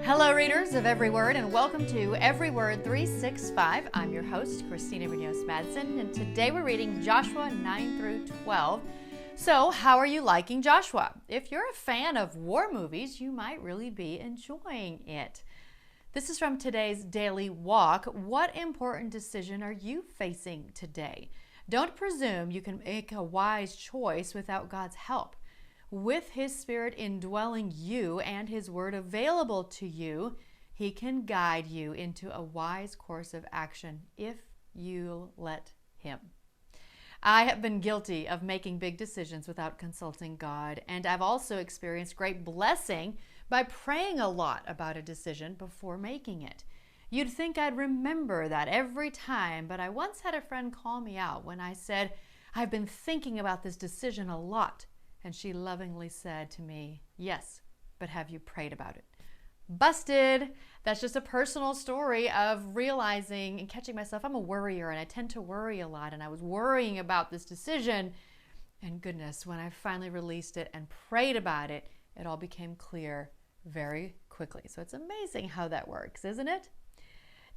Hello, readers of Every Word, and welcome to Every Word 365. I'm your host, Christina Munoz-Madsen, and today we're reading Joshua 9 through 12. So, how are you liking Joshua? If you're a fan of war movies, you might really be enjoying it. This is from today's Daily Walk. What important decision are you facing today? Don't presume you can make a wise choice without God's help. With His Spirit indwelling you and His Word available to you, He can guide you into a wise course of action if you let Him. I have been guilty of making big decisions without consulting God, and I've also experienced great blessing by praying a lot about a decision before making it. You'd think I'd remember that every time, but I once had a friend call me out when I said, "I've been thinking about this decision a lot." And she lovingly said to me, "Yes, but have you prayed about it?" Busted! That's just a personal story of realizing and catching myself. I'm a worrier and I tend to worry a lot. And I was worrying about this decision. And goodness, when I finally released it and prayed about it, it all became clear very quickly. So it's amazing how that works, isn't it?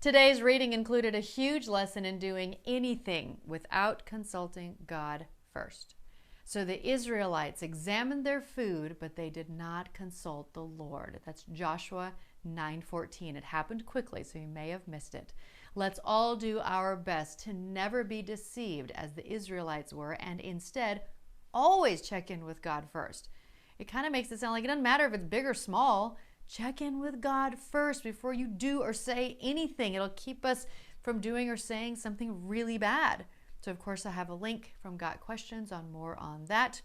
Today's reading included a huge lesson in doing anything without consulting God first. So the Israelites examined their food, but they did not consult the Lord. That's Joshua 9:14. It happened quickly, so you may have missed it. Let's all do our best to never be deceived as the Israelites were, and instead always check in with God first. It kind of makes it sound like it doesn't matter if it's big or small. Check in with God first before you do or say anything. It'll keep us from doing or saying something really bad. So, of course, I have a link from Got Questions on more on that.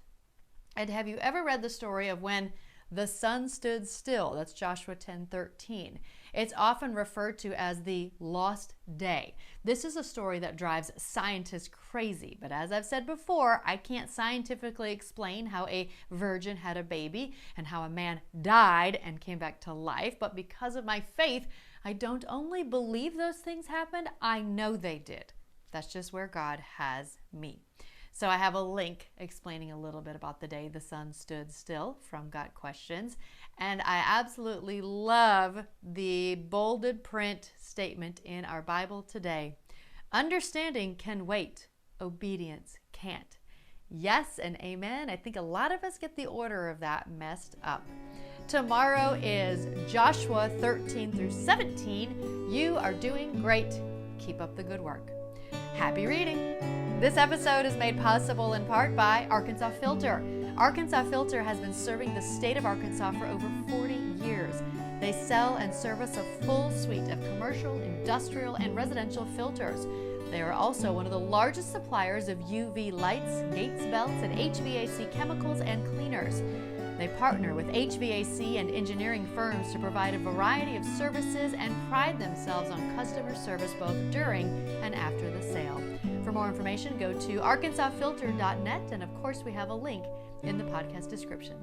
And have you ever read the story of when the sun stood still? That's Joshua 10:13. It's often referred to as the lost day. This is a story that drives scientists crazy. But as I've said before, I can't scientifically explain how a virgin had a baby and how a man died and came back to life. But because of my faith, I don't only believe those things happened, I know they did. That's just where God has me. So I have a link explaining a little bit about the day the sun stood still from Got Questions. And I absolutely love the bolded print statement in our Bible today. Understanding can wait. Obedience can't. Yes and amen. I think a lot of us get the order of that messed up. Tomorrow is Joshua 13 through 17. You are doing great. Keep up the good work. Happy reading! This episode is made possible in part by Arkansas Filter. Arkansas Filter has been serving the state of Arkansas for over 40 years. They sell and service a full suite of commercial, industrial, and residential filters. They are also one of the largest suppliers of UV lights, gates, belts, and HVAC chemicals and cleaners. They partner with HVAC and engineering firms to provide a variety of services and pride themselves on customer service both during and after the sale. For more information, go to arkansasfilter.net, and of course we have a link in the podcast description.